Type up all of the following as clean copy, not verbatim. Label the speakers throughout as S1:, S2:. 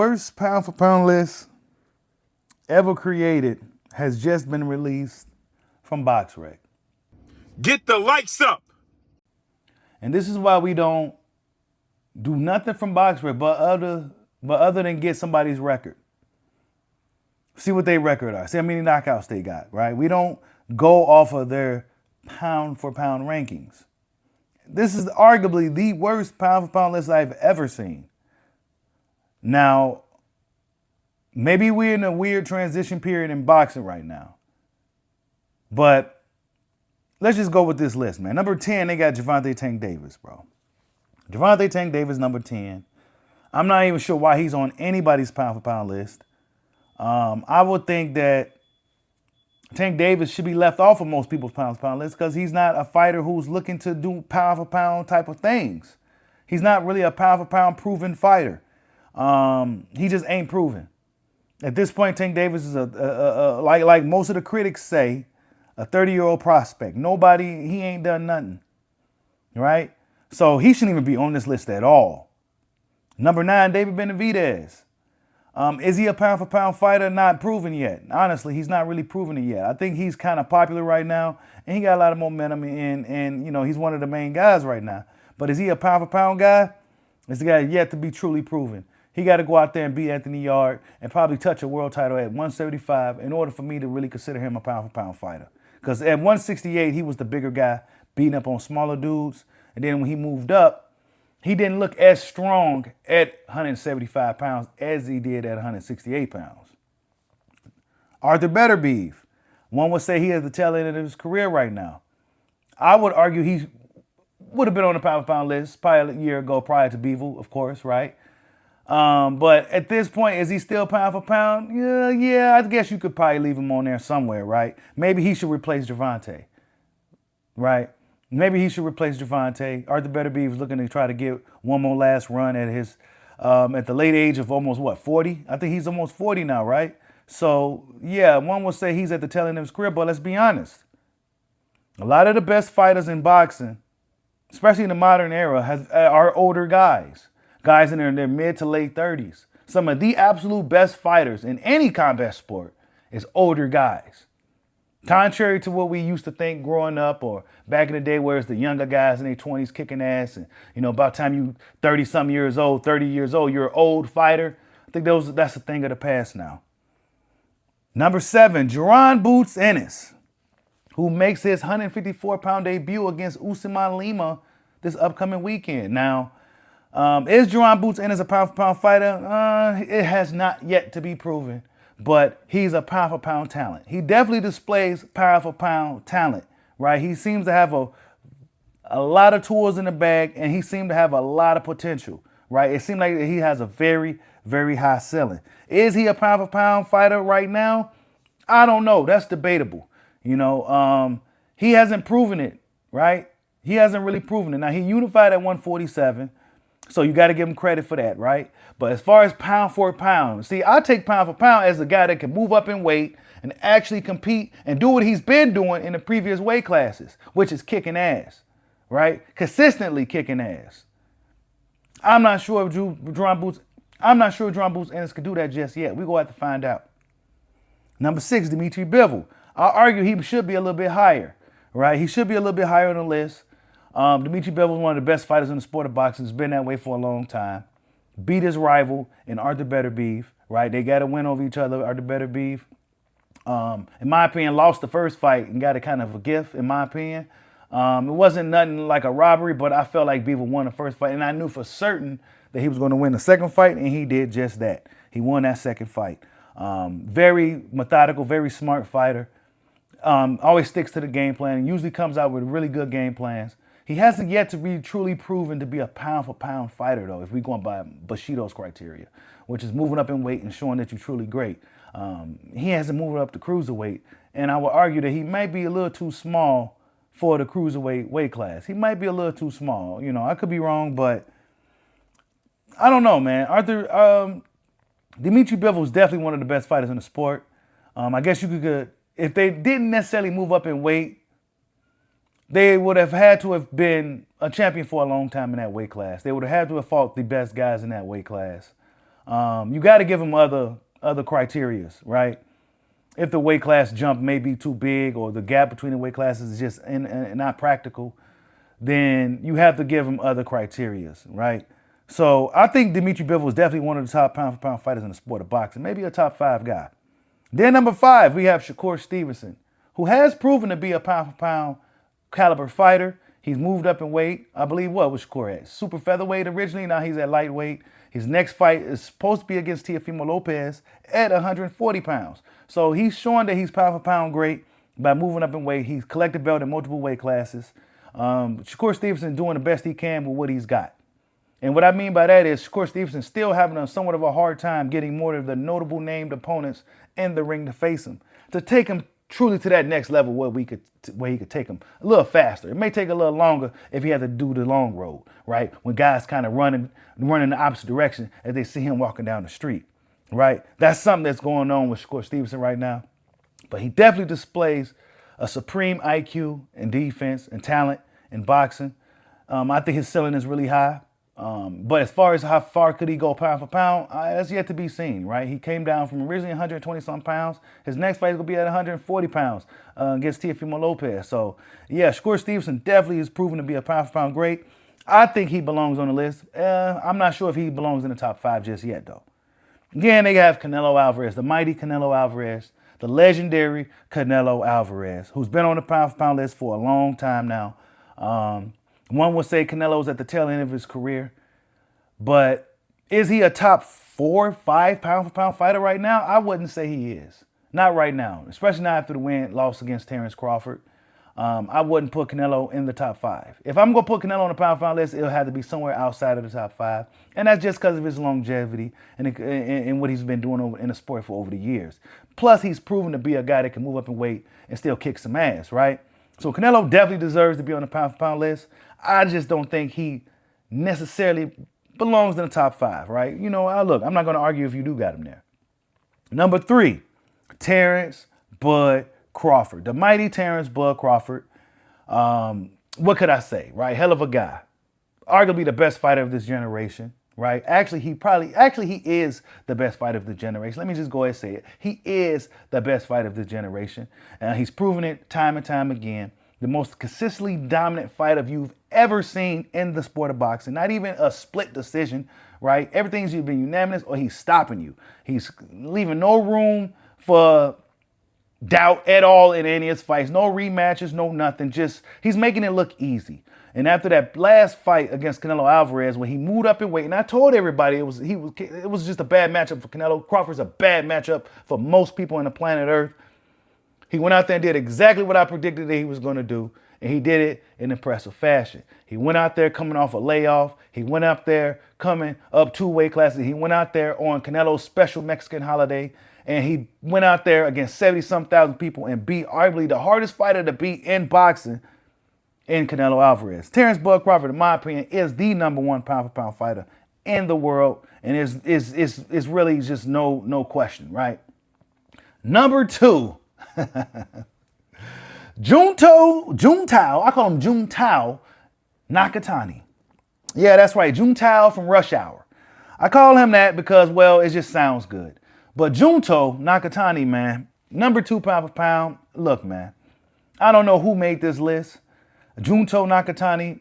S1: worst pound for pound list ever created has just been released from Boxrec.
S2: Get the lights up.
S1: And this is why we don't do nothing from Boxrec but other than get somebody's record. See what their record are. See how many knockouts they got, right? We don't go off of their pound for pound rankings. This is arguably the worst pound for pound list I've ever seen. Now, maybe we're in a weird transition period in boxing right now. But let's just go with this list, man. Number 10, they got Gervonta Tank Davis, bro. Gervonta Tank Davis, number 10. I'm not even sure why he's on anybody's pound for pound list. I would think that Tank Davis should be left off of most people's pound for pound list because he's not a fighter who's looking to do pound for pound type of things. He's not really a pound for pound proven fighter. He just ain't proven. At this point, Tank Davis is like most of the critics say, a 30-year-old prospect. He ain't done nothing, right? So he shouldn't even be on this list at all. Number 9, David Benavidez. Is he a pound for pound fighter? Not proven yet. Honestly, he's not really proven it yet. I think he's kind of popular right now, and he got a lot of momentum, and he's one of the main guys right now. But is he a pound for pound guy? This guy yet to be truly proven. He got to go out there and beat Anthony Yard and probably touch a world title at 175 in order for me to really consider him a pound for pound fighter. Because at 168, he was the bigger guy, beating up on smaller dudes. And then when he moved up, he didn't look as strong at 175 pounds as he did at 168 pounds. Arthur Beterbiev. One would say he is the tail end of his career right now. I would argue he would have been on the pound for pound list probably a year ago prior to Bivol, of course, right? But at this point, is he still pound for pound? Yeah, I guess you could probably leave him on there somewhere, right? Maybe he should replace Gervonta, right? Maybe he should replace Gervonta. Arthur Beterbiev is looking to try to get one more last run at his, at the late age of almost, 40? I think he's almost 40 now, right? So, yeah, one would say he's at the tail end of his career, but let's be honest. A lot of the best fighters in boxing, especially in the modern era, are older guys. Guys in their mid to late 30s. Some of the absolute best fighters in any combat sport is older guys. Contrary to what we used to think growing up or back in the day where it's the younger guys in their 20s kicking ass and, about the time you 30-something years old, 30 years old, you're an old fighter. I think that's a thing of the past now. Number 7, Jaron Boots Ennis, who makes his 154-pound debut against Usman Lima this upcoming weekend. Now, is Jaron Boots Ennis a pound for pound fighter? It has not yet to be proven, but he's a pound for pound talent. He definitely displays pound for pound talent, right? He seems to have a lot of tools in the bag, and he seems to have a lot of potential, right? It seems like he has a very, very high ceiling. Is he a pound for pound fighter right now? I don't know. That's debatable. He hasn't proven it, right? He hasn't really proven it. Now, he unified at 147. So you got to give him credit for that, right? But as far as pound for pound, see, I take pound for pound as a guy that can move up in weight and actually compete and do what he's been doing in the previous weight classes, which is kicking ass, right? Consistently kicking ass. I'm not sure if Jaron Boots Ennis could do that just yet. We're going to have to find out. Number 6, Dimitri Bivol. I'll argue he should be a little bit higher, right? He should be a little bit higher on the list. Dimitri Bivol is one of the best fighters in the sport of boxing. Has been that way for a long time. Beat his rival in Arthur Beterbiev, right? They got to win over each other, Arthur Beterbiev. In my opinion, lost the first fight and got a kind of a gift, in my opinion. It wasn't nothing like a robbery, but I felt like Bivol won the first fight, and I knew for certain that he was going to win the second fight, and he did just that. He won that second fight. Very methodical, very smart fighter. Always sticks to the game plan and usually comes out with really good game plans. He hasn't yet to be truly proven to be a pound-for-pound fighter, though, if we're going by Bushido's criteria, which is moving up in weight and showing that you're truly great. He hasn't moved up to cruiserweight, and I would argue that he might be a little too small for the cruiserweight weight class. He might be a little too small. I could be wrong, but I don't know, man. Dimitri Bivol is definitely one of the best fighters in the sport. I guess you could, if they didn't necessarily move up in weight, they would have had to have been a champion for a long time in that weight class. They would have had to have fought the best guys in that weight class. You got to give him other criterias, right? If the weight class jump may be too big or the gap between the weight classes is just not practical, then you have to give him other criterias, right? So I think Dimitri Bivol is definitely one of the top pound for pound fighters in the sport of boxing, maybe a top 5 guy. Then number 5, we have Shakur Stevenson, who has proven to be a pound for pound caliber fighter. He's moved up in weight. I believe what was Shakur at? Super featherweight originally. Now he's at lightweight. His next fight is supposed to be against Teofimo Lopez at 140 pounds. So he's showing that he's pound for pound great by moving up in weight. He's collected belt in multiple weight classes. Shakur Stevenson doing the best he can with what he's got. And what I mean by that is Shakur Stevenson still having somewhat of a hard time getting more of the notable named opponents in the ring to face him, to take him truly to that next level where he could take him a little faster. It may take a little longer if he had to do the long road, right? When guys kind of running the opposite direction as they see him walking down the street, right? That's something that's going on with Shakur Stevenson right now. But he definitely displays a supreme IQ and defense and talent in boxing. I think his ceiling is really high. But as far as how far could he go pound for pound, that's yet to be seen, right? He came down from originally 120-some pounds. His next fight is going to be at 140 pounds against Teofimo Lopez. So, yeah, Shakur Stevenson definitely is proven to be a pound for pound great. I think he belongs on the list. I'm not sure if he belongs in the top 5 just yet, though. Again, they have Canelo Alvarez, the mighty Canelo Alvarez, the legendary Canelo Alvarez, who's been on the pound for pound list for a long time now. One would say Canelo's at the tail end of his career. But is he a top 4, 5 pound for pound fighter right now? I wouldn't say he is. Not right now, especially not after the loss against Terrence Crawford. I wouldn't put Canelo in the top 5. If I'm going to put Canelo on the pound for pound list, it'll have to be somewhere outside of the top 5. And that's just because of his longevity and what he's been doing in the sport for over the years. Plus, he's proven to be a guy that can move up in weight and still kick some ass, right? So Canelo definitely deserves to be on the pound for pound list. I just don't think he necessarily belongs in the top 5, right? You know, look, I'm not going to argue if you do got him there. Number 3, Terrence Bud Crawford, the mighty Terrence Bud Crawford. What could I say, right? Hell of a guy. Arguably the best fighter of this generation, right? Actually, he is the best fighter of the generation. Let me just go ahead and say it. He is the best fighter of this generation. He's proven it time and time again. The most consistently dominant fighter you've ever seen in the sport of boxing. Not even a split decision, right? Everything's either been unanimous or he's stopping you. He's leaving no room for doubt at all in any of his fights. No rematches, no nothing. Just he's making it look easy. And after that last fight against Canelo Alvarez, when he moved up in weight, and I told everybody it was just a bad matchup for Canelo. Crawford's a bad matchup for most people on the planet Earth. He went out there and did exactly what I predicted that he was going to do, and he did it in impressive fashion. He went out there coming off a layoff. He went out there coming up 2 weight classes. He went out there on Canelo's special Mexican holiday, and he went out there against 70-some thousand people and beat arguably the hardest fighter to beat in boxing in Canelo Alvarez. Terrence Bud Crawford, in my opinion, is the number 1 pound for pound fighter in the world, and it's really just no question, right? Number 2. Juntao, I call him Juntao Nakatani. Yeah, that's right, Juntao from Rush Hour. I call him that because, well, it just sounds good. But Junto Nakatani, man, number 2 pound for pound. Look, man, I don't know who made this list. Junto Nakatani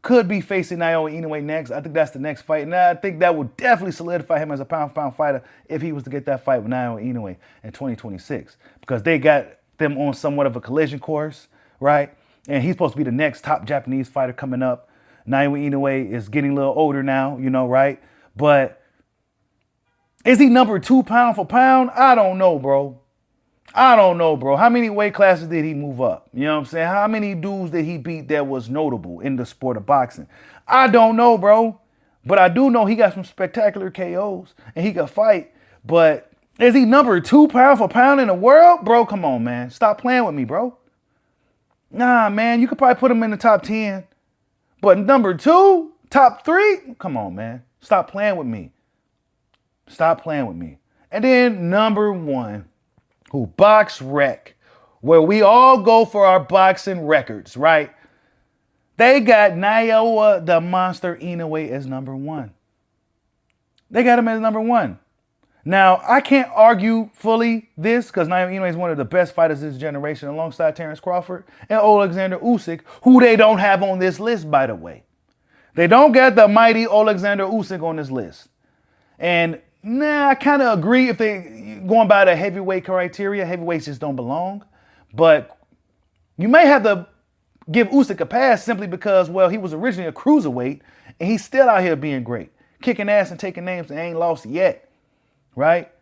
S1: could be facing Naoya Inoue next. I think that's the next fight. And I think that would definitely solidify him as a pound for pound fighter if he was to get that fight with Naoya Inoue in 2026. Because they got them on somewhat of a collision course, right? And he's supposed to be the next top Japanese fighter coming up. Naoya Inoue is getting a little older now, you know, right? But is he number 2 pound for pound? I don't know, bro. How many weight classes did he move up? You know what I'm saying? How many dudes did he beat that was notable in the sport of boxing? I don't know, bro. But I do know he got some spectacular KOs and he could fight. But is he number 2 pound for pound in the world? Bro, come on, man. Stop playing with me, bro. Nah, man. You could probably put him in the top 10. But number 2, top 3? Come on, man. Stop playing with me. And then number 1. Who Boxrec, where we all go for our boxing records, right? They got Naoya the Monster Inoue as number 1. They got him as number 1. Now, I can't argue fully this because Naoya Inoue is one of the best fighters of this generation alongside Terrence Crawford and Alexander Usyk, who they don't have on this list, by the way. They don't get the mighty Alexander Usyk on this list. And I kind of agree if they going by the heavyweight criteria. Heavyweights just don't belong. But you may have to give Usyk a pass simply because, well, he was originally a cruiserweight and he's still out here being great, kicking ass and taking names and ain't lost yet. Right?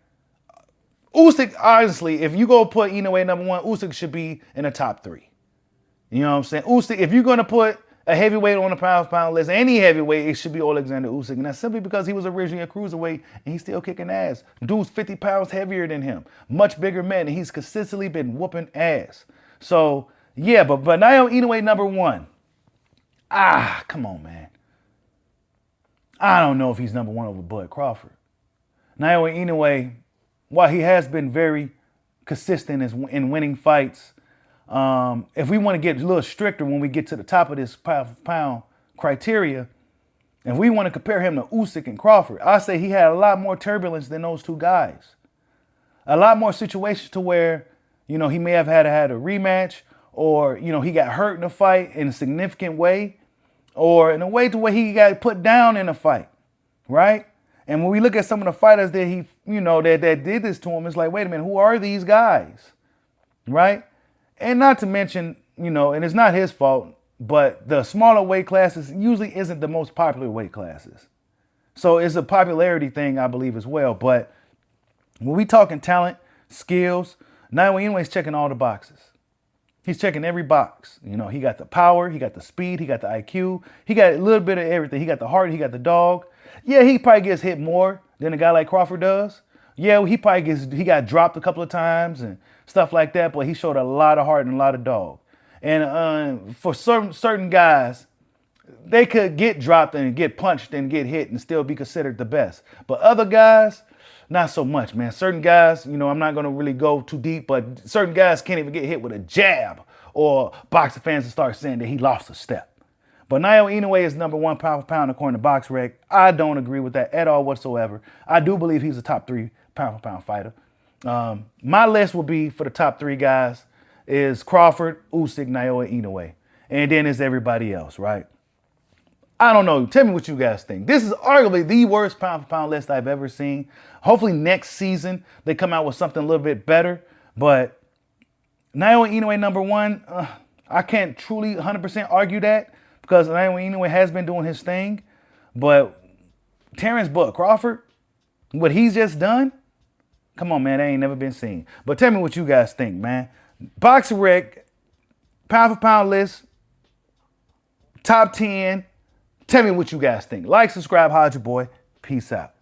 S1: Usyk, honestly, if you go put Inoue number 1, Usyk should be in the top 3. You know what I'm saying? Usyk, if you're going to put a heavyweight on the pound-for-pound list, any heavyweight, it should be Alexander Usyk. And that's simply because he was originally a cruiserweight and he's still kicking ass. Dude's 50 pounds heavier than him. Much bigger man, and he's consistently been whooping ass. So, yeah, but Naoya Inoue number 1. Come on, man. I don't know if he's number 1 over Bud Crawford. Naoya Inoue, while he has been very consistent in winning fights, if we want to get a little stricter when we get to the top of this pound criteria, if we want to compare him to Usyk and Crawford, I say he had a lot more turbulence than those two guys. A lot more situations to where, he may have had a rematch, or, he got hurt in a fight in a significant way, or in a way to where he got put down in a fight, right? And when we look at some of the fighters that he, that did this to him, it's like, wait a minute, who are these guys, right? And not to mention, and it's not his fault, but the smaller weight classes usually isn't the most popular weight classes. So it's a popularity thing, I believe, as well. But when we talking talent, skills, Naoya Inoue's checking all the boxes. He's checking every box. He got the power, he got the speed, he got the IQ, he got a little bit of everything. He got the heart, he got the dog. Yeah, he probably gets hit more than a guy like Crawford does. Yeah, he got dropped a couple of times and stuff like that, but he showed a lot of heart and a lot of dog. And for certain guys, they could get dropped and get punched and get hit and still be considered the best. But other guys, not so much, man. Certain guys, I'm not going to really go too deep, but certain guys can't even get hit with a jab, or boxing fans will start saying that he lost a step. But Naoya Inoue is number 1 pound for pound according to Boxrec. I don't agree with that at all whatsoever. I do believe he's a top 3 pound for pound fighter. My list will be for the top 3 guys is Crawford, Usyk, Naoya Inoue. And then it's everybody else, right? I don't know. Tell me what you guys think. This is arguably the worst pound for pound list I've ever seen. Hopefully next season they come out with something a little bit better. But Naoya Inoue number 1, I can't truly 100% argue that, because Naoya Inoue has been doing his thing. But Terrence Bud Crawford, what he's just done, come on, man, that ain't never been seen. But tell me what you guys think, man. Boxrec, pound for pound list, top 10. Tell me what you guys think. Like, subscribe, holla at your boy. Peace out.